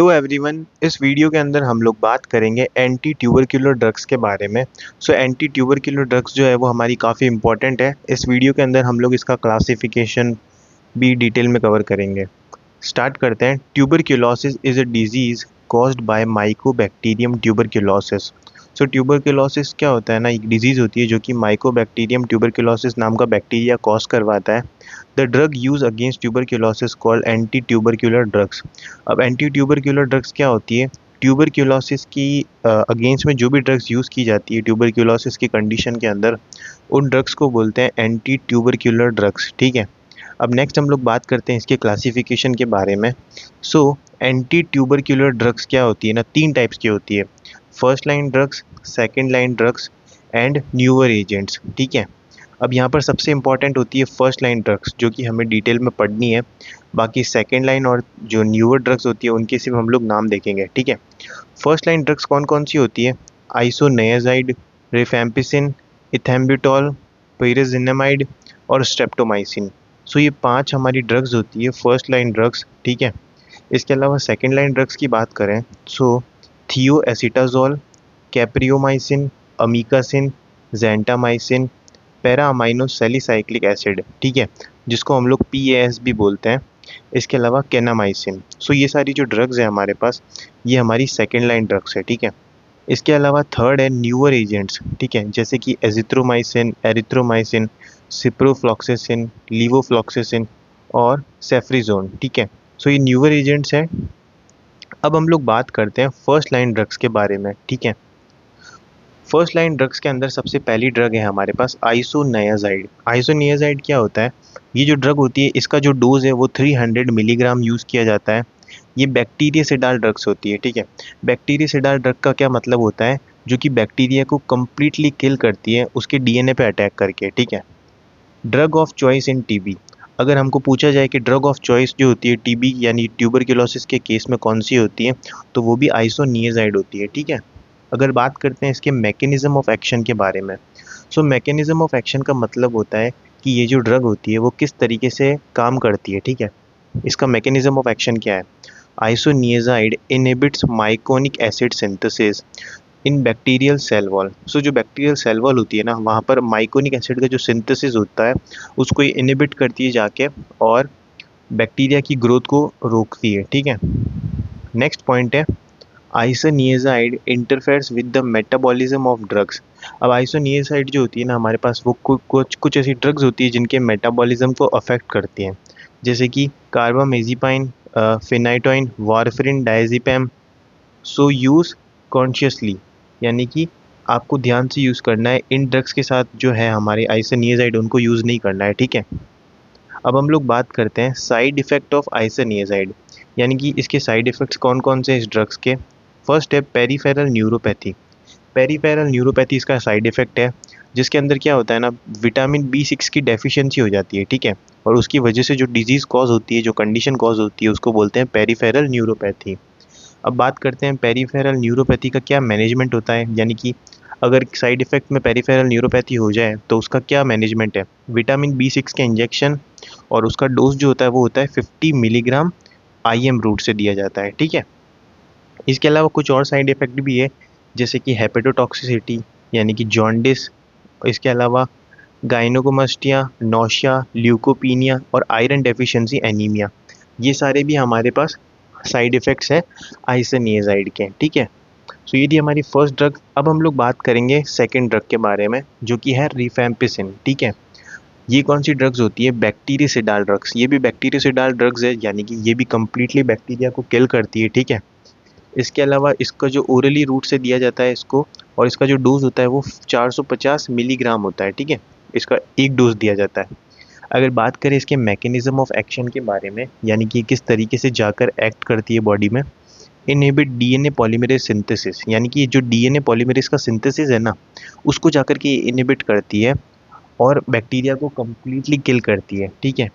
Hello everyone, इस video के अंदर हम लोग बात करेंगे एंटी ट्यूबरक्युलर ड्रग्स के बारे में। एंटी ट्यूबरक्युलर ड्रग्स जो है वो हमारी काफ़ी इंपॉर्टेंट है। इस वीडियो के अंदर हम लोग इसका क्लासिफिकेशन भी डिटेल में कवर करेंगे। स्टार्ट करते हैं। Tuberculosis is a disease caused by Mycobacterium tuberculosis. Tuberculosis क्या होता है ना, एक डिजीज़ होती है जो कि माइकोबैक्टीरियम ट्यूबरक्युलोसिस नाम का बैक्टीरिया कॉज करवाता है। The drug use against tuberculosis called anti tubercular drugs. अब एंटी ट्यूबरक्युलर ड्रग्स क्या होती है? ट्यूबरक्युलोसिस की अगेंस्ट में जो भी ड्रग्स यूज़ की जाती है ट्यूबरक्युलोसिस की कंडीशन के अंदर, उन ड्रग्स को बोलते हैं एंटी ट्यूबरक्युलर ड्रग्स। ठीक है। अब नेक्स्ट हम लोग बात करते हैं इसके क्लासिफिकेशन के बारे में। एंटी ट्यूबरक्युलर ड्रग्स क्या होती है ना, तीन टाइप्स की होती है। First line drugs, second line drugs and newer agents. ठीक है। अब यहाँ पर सबसे इंपॉर्टेंट होती है फर्स्ट लाइन ड्रग्स, जो कि हमें डिटेल में पढ़नी है। बाकी सेकेंड लाइन और जो न्यूअर ड्रग्स होती है उनके सिर्फ हम लोग नाम देखेंगे। ठीक है। फर्स्ट लाइन ड्रग्स कौन कौन सी होती है? आइसोनियाजाइड, रिफैम्पिसिन, इथेम्ब्यूटॉल, pyrazinamide और स्ट्रेप्टोमाइसिन। ये 5 हमारी ड्रग्स होती है फर्स्ट लाइन ड्रग्स। ठीक है। इसके अलावा सेकेंड लाइन ड्रग्स की बात करें thioacetazone, capreomycin, amikacin, gentamicin, para amino salicylic acid. ठीक है, जिसको हम लोग PAS भी बोलते हैं। इसके अलावा केनामाइसिन। ये सारी जो ड्रग्स है हमारे पास, ये हमारी सेकेंड लाइन ड्रग्स है। ठीक है। इसके अलावा थर्ड है न्यूअर एजेंट्स। ठीक है, जैसे कि एजिथ्रोमाइसिन, एरिथ्रोमाइसिन, सिप्रोफ्लॉक्सेसिन, लीवोफ्लॉक्सेसिन और सेफ्रिजोन। ठीक है। ये न्यूअर एजेंट्स हैं। अब हम लोग बात करते हैं फर्स्ट लाइन ड्रग्स के बारे में। ठीक है। फर्स्ट लाइन ड्रग्स के अंदर सबसे पहली ड्रग है हमारे पास आइसोनियाजाइड। आइसोनियाजाइड क्या होता है? ये जो ड्रग होती है इसका जो डोज है वो 300 मिलीग्राम यूज़ किया जाता है। ये बैक्टीरियासिडाल ड्रग्स होती है। ठीक है। बैक्टीरियासिडाल ड्रग का क्या मतलब होता है? जो कि बैक्टीरिया को कम्प्लीटली किल करती है उसके DNA पे अटैक करके। ठीक है। Drug of choice in TB। अगर हमको पूछा जाए कि ड्रग ऑफ चॉइस जो होती है TB यानी ट्यूबरक्युलोसिस के केस में कौन सी होती है, तो वो भी आइसोनियाजाइड होती है। ठीक है। अगर बात करते हैं इसके मैकेनिज्म ऑफ एक्शन के बारे में, मैकेनिज्म ऑफ एक्शन का मतलब होता है कि ये जो ड्रग होती है वो किस तरीके से काम करती है। ठीक है। इसका मैकेनिज्म ऑफ एक्शन क्या है? Isoniazid inhibits mycolic acid synthesis in bacterial cell wall. जो बैक्टीरियल सेल वॉल होती है ना, वहाँ पर माइकोनिक एसिड का जो सिंथेसिस होता है उसको ये इनहिबिट करती है जाके, और बैक्टीरिया की ग्रोथ को रोकती है। ठीक है। नेक्स्ट पॉइंट है isoniazid interferes with the metabolism of drugs. अब आइसोनियाजाइड जो होती है ना हमारे पास, वो कुछ ऐसी ड्रग्स होती है जिनके मेटाबॉलिज्म को अफेक्ट करती हैं, जैसे कि कार्बामेजिपाइन, फिनाइटोइन, वारफरिन, डायज़ेपम। यूज़ कॉन्शियसली, यानी कि आपको ध्यान से यूज़ करना है। इन ड्रग्स के साथ जो है हमारे आइसोनियाजाइड, उनको यूज़ नहीं करना है। ठीक है। अब हम लोग बात करते हैं साइड इफ़ेक्ट ऑफ आइसोनियाजाइड, यानी कि इसके साइड इफ़ेक्ट्स कौन कौन से इस ड्रग्स के। फर्स्ट है पेरिफेरल न्यूरोपैथी। पेरिफेरल न्यूरोपैथी इसका साइड इफ़ेक्ट है, जिसके अंदर क्या होता है ना, विटामिन B6 की डेफिशिएंसी हो जाती है। ठीक है। और उसकी वजह से जो डिजीज़ कॉज होती है, जो कंडीशन कॉज होती है, उसको बोलते हैं पेरिफेरल न्यूरोपैथी। अब बात करते हैं पेरिफेरल न्यूरोपैथी का क्या मैनेजमेंट होता है, यानी कि अगर साइड इफ़ेक्ट में पेरिफेरल न्यूरोपैथी हो जाए तो उसका क्या मैनेजमेंट है। विटामिन B6 के इंजेक्शन, और उसका डोज जो होता है वो होता है 50 मिलीग्राम IM रूट से दिया जाता है। ठीक है। इसके अलावा कुछ और साइड इफ़ेक्ट भी है, जैसे कि हेपेटोटॉक्सिसिटी, यानी कि जॉन्डिस। इसके अलावा गाइनोकोमास्टिया, नौशिया, ल्यूकोपीनिया और आयरन डेफिशिएंसी एनीमिया। ये सारे भी हमारे पास साइड इफ़ेक्ट्स हैं आइसोनियाजाइड के। ठीक है। ये थी हमारी फर्स्ट ड्रग। अब हम लोग बात करेंगे सेकेंड ड्रग के बारे में, जो कि है रिफैम्पिसिन। ठीक है। ये कौन सी ड्रग्स होती है? बैक्टीरियासिडाल ड्रग्स। ये भी बैक्टीरियासिडाल ड्रग्स है, यानी कि ये भी कम्प्लीटली बैक्टीरिया को किल करती है। ठीक है। इसके अलावा इसका जो ओरली रूट से दिया जाता है इसको, और इसका जो डोज होता है वो 450 मिलीग्राम होता है। ठीक है। इसका एक डोज दिया जाता है। अगर बात करें इसके मैकेनिज्म ऑफ एक्शन के बारे में, यानी कि किस तरीके से जाकर एक्ट करती है बॉडी में, इनहिबिट DNA पॉलीमरेज सिंथेसिस, यानी कि जो DNA पॉलीमरेज का सिंथेसिस है ना, उसको जाकर के इनहिबिट करती है और बैक्टीरिया को कम्प्लीटली किल करती है। ठीक है।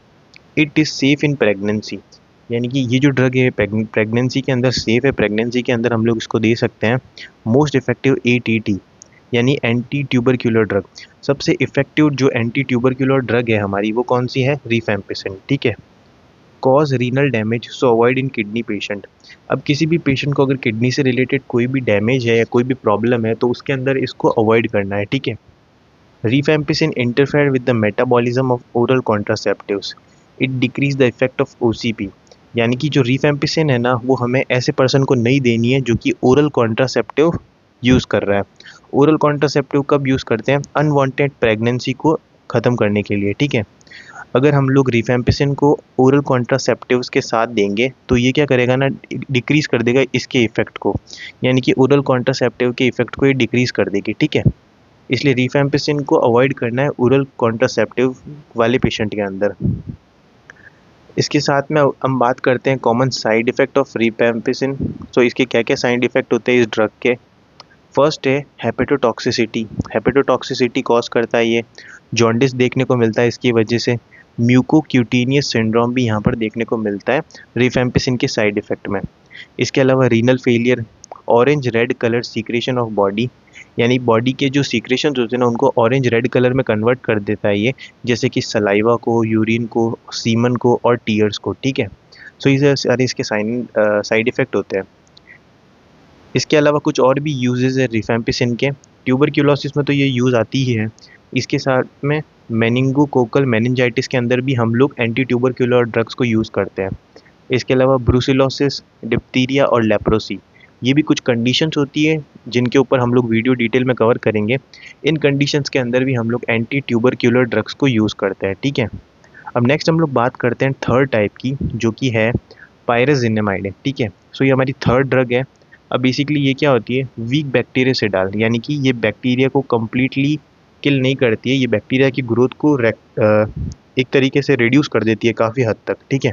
It is safe in pregnancy, यानी कि ये जो ड्रग है प्रेगनेंसी के अंदर सेफ़ है। प्रेगनेंसी के अंदर हम लोग इसको दे सकते हैं। मोस्ट इफेक्टिव ATT, यानी एंटी ट्यूबरक्युलर ड्रग। सबसे इफेक्टिव जो एंटी ट्यूबरक्युलर ड्रग है हमारी, वो कौन सी है? रिफैम्पिसिन। ठीक है। Cause renal damage so avoid in kidney patient. अब किसी भी पेशेंट को अगर किडनी से रिलेटेड कोई भी डैमेज है या कोई भी प्रॉब्लम है तो उसके अंदर इसको अवॉइड करना है, ठीक है। Rifampicin interfere with the metabolism of oral contraceptives, it decrease the effect of OCP. यानी कि जो रिफेम्पिसिन है ना, वो हमें ऐसे पर्सन को नहीं देनी है जो कि ओरल कॉन्ट्रासेप्टिव यूज़ कर रहा है। ओरल कॉन्ट्रासेप्टिव कब यूज़ करते हैं? अनवांटेड प्रेगनेंसी को ख़त्म करने के लिए, ठीक है। अगर हम लोग रिफेम्पिसिन को ओरल कॉन्ट्रासेप्टिव्स के साथ देंगे तो ये क्या करेगा ना, डिक्रीज़ कर देगा इसके इफ़ेक्ट को, यानी कि ओरल कॉन्ट्रासेप्टिव के इफ़ेक्ट को ये डिक्रीज़ कर देगी, ठीक है। इसलिए रिफेम्पिसिन को अवॉइड करना है ओरल कॉन्ट्रासेप्टिव वाले पेशेंट के अंदर। इसके साथ में हम बात करते हैं common side effect of rifampicin. तो इसके क्या क्या साइड इफ़ेक्ट होते हैं इस ड्रग के? फर्स्ट है हेपेटोटॉक्सिसिटी। हेपेटोटॉक्सिसिटी कॉज करता है ये, जॉन्डिस देखने को मिलता है इसकी वजह से। म्यूकोक्यूटेनियस सिंड्रोम भी यहाँ पर देखने को मिलता है रिफेम्पिसिन के साइड इफ़ेक्ट में। इसके अलावा renal failure, orange red colour secretion of body, यानी बॉडी के जो सीक्रेशन होते हैं ना उनको ऑरेंज रेड कलर में कन्वर्ट कर देता है ये, जैसे कि सलाइवा को, यूरिन को, सीमन को और टीयर्स को, ठीक है। सो ये सारे इसके साइड इफ़ेक्ट होते हैं। इसके अलावा कुछ और भी यूजेस है रिफेम्पिसिन के। ट्यूबरक्यूलोसिस में तो ये यूज़ आती ही है। इसके साथ में मेनिंगोकोकल मेनिंजाइटिस के अंदर भी हम लोग एंटी ट्यूबरक्यूलर ड्रग्स को यूज़ करते हैं। इसके अलावा ब्रूसिलोसिस, डिप्थीरिया और लेप्रोसी, ये भी कुछ कंडीशंस होती है जिनके ऊपर हम लोग वीडियो डिटेल में कवर करेंगे। इन कंडीशंस के अंदर भी हम लोग एंटी ट्यूबरक्यूलर ड्रग्स को यूज़ करते हैं, ठीक है। अब नेक्स्ट हम लोग बात करते हैं थर्ड टाइप की, जो कि है पायरेजिनेमाइड, ठीक है। सो ये हमारी थर्ड ड्रग है। अब बेसिकली ये क्या होती है? वीक बैक्टीरियासिडाल, यानी कि ये बैक्टीरिया को कम्प्लीटली किल नहीं करती है, ये बैक्टीरिया की ग्रोथ को एक तरीके से रिड्यूस कर देती है काफ़ी हद तक, ठीक है।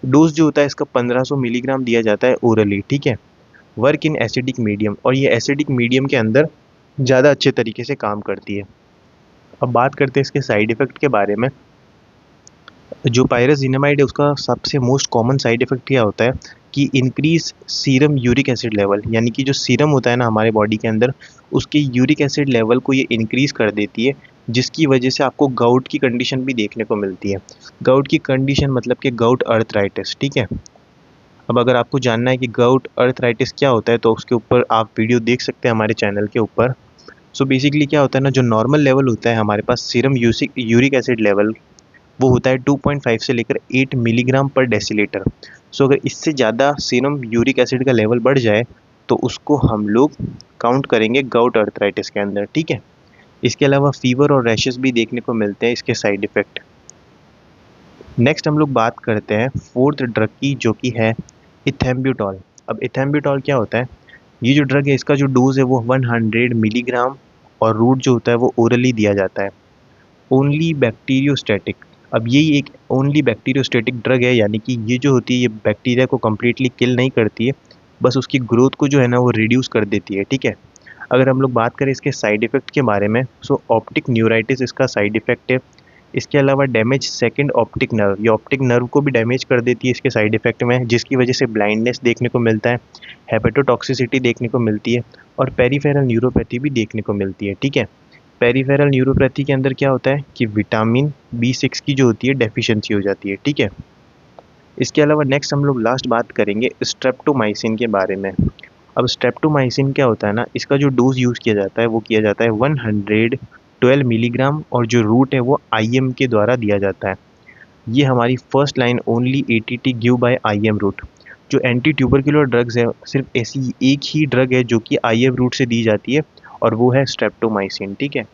डोज जो होता है इसका 1500 मिलीग्राम दिया जाता है ओरली, ठीक है। वर्क इन एसिडिक मीडियम, और ये एसिडिक मीडियम के अंदर ज़्यादा अच्छे तरीके से काम करती है। अब बात करते हैं इसके साइड इफ़ेक्ट के बारे में। जो पायरेजिनेमाइड है उसका सबसे मोस्ट कॉमन साइड इफ़ेक्ट क्या होता है कि increase serum uric acid level, यानी कि जो सीरम होता है ना हमारे बॉडी के अंदर, उसके यूरिक एसिड लेवल को ये इंक्रीज़ कर देती है, जिसकी वजह से आपको गाउट की कंडीशन भी देखने को मिलती है। गाउट की कंडीशन मतलब कि गाउट अर्थराइटिस, ठीक है। अब अगर आपको जानना है कि गाउट अर्थराइटिस क्या होता है तो उसके ऊपर आप वीडियो देख सकते हैं हमारे चैनल के ऊपर। सो बेसिकली क्या होता है ना, जो नॉर्मल लेवल होता है हमारे पास सीरम यूरिक एसिड लेवल, वो होता है 2.5 से लेकर 8 मिलीग्राम पर डेसीलीटर। सो अगर इससे ज़्यादा सीरम यूरिक एसिड का लेवल बढ़ जाए तो उसको हम लोग काउंट करेंगे गाउट अर्थराइटिस के अंदर, ठीक है। इसके अलावा फीवर और रैशेस भी देखने को मिलते हैं इसके साइड इफ़ेक्ट। नेक्स्ट हम लोग बात करते हैं फोर्थ ड्रग की, जो कि है इथेम्ब्यूटॉल। अब इथेम्ब्यूटॉल क्या होता है? ये जो ड्रग है इसका जो डोज है वो 100 मिलीग्राम और रूट जो होता है वो ओरली दिया जाता है। ओनली बैक्टीरियोस्टैटिक, अब यही एक ओनली बैक्टीरियोस्टैटिक ड्रग है, यानी कि ये जो होती है ये बैक्टीरिया को कम्प्लीटली किल नहीं करती है, बस उसकी ग्रोथ को जो है ना वो रिड्यूस कर देती है, ठीक है। अगर हम लोग बात करें इसके साइड इफ़ेक्ट के बारे में, सो ऑप्टिक न्यूराइटिस इसका साइड इफ़ेक्ट है। इसके अलावा डैमेज सेकंड ऑप्टिक नर्व, ये ऑप्टिक नर्व को भी डैमेज कर देती है इसके साइड इफ़ेक्ट में, जिसकी वजह से ब्लाइंडनेस देखने को मिलता है, हेपेटोटॉक्सिसिटी देखने को मिलती है और पेरिफेरल न्यूरोपैथी भी देखने को मिलती है, ठीक है। पेरिफेरल न्यूरोपैथी के अंदर क्या होता है कि विटामिन B6 की जो होती है डेफिशिएंसी हो जाती है, ठीक है। इसके अलावा नेक्स्ट हम लोग लास्ट बात करेंगे स्ट्रेप्टोमाइसिन के बारे में। अब स्ट्रेप्टोमाइसिन क्या होता है ना, इसका जो डोज यूज़ किया जाता है वो किया जाता है 112 मिलीग्राम और जो रूट है वो IM के द्वारा दिया जाता है। ये हमारी first line only ATT give by IM route. जो एंटी ट्यूबरक्युलर ड्रग्स है सिर्फ ऐसी एक ही ड्रग है जो कि IM रूट से दी जाती है और वो है स्ट्रेप्टोमाइसिन, ठीक है।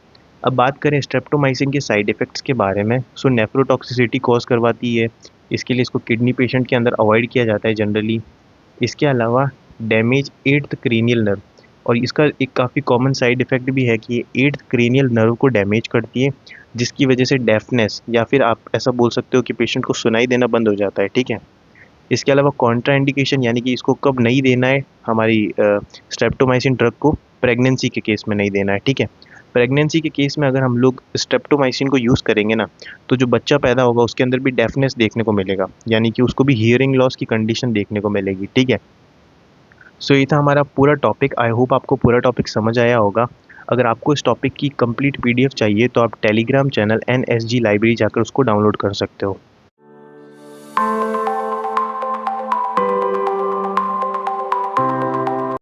अब बात करें स्ट्रेप्टोमाइसिन के साइड इफ़ेक्ट्स के बारे में। सो नेफ्रोटॉक्सिसिटी कॉज करवाती है, इसके लिए इसको किडनी पेशेंट के अंदर अवॉइड किया जाता है जनरली। इसके अलावा डैमेज 8th क्रेनियल नर्व, और इसका एक काफ़ी कॉमन साइड इफ़ेक्ट भी है कि ये 8th क्रेनियल नर्व को डैमेज करती है, जिसकी वजह से डेफनेस या फिर आप ऐसा बोल सकते हो कि पेशेंट को सुनाई देना बंद हो जाता है, ठीक है। इसके अलावा कॉन्ट्राइंडिकेशन, यानी कि इसको कब नहीं देना है हमारी स्ट्रेप्टोमाइसिन ड्रग को, प्रेगनेंसी के केस में नहीं देना है, ठीक है। प्रेगनेंसी के केस में अगर हम लोग स्ट्रेप्टोमाइसिन को यूज़ करेंगे ना तो जो बच्चा पैदा होगा उसके अंदर भी डेफनेस देखने को मिलेगा, यानी कि उसको भी हियरिंग लॉस की कंडीशन देखने को मिलेगी, ठीक है। सो ये था हमारा पूरा टॉपिक। आई होप आपको पूरा टॉपिक समझ आया होगा। अगर आपको इस टॉपिक की कंप्लीट PDF चाहिए तो आप टेलीग्राम चैनल NSG लाइब्रेरी जाकर उसको डाउनलोड कर सकते हो।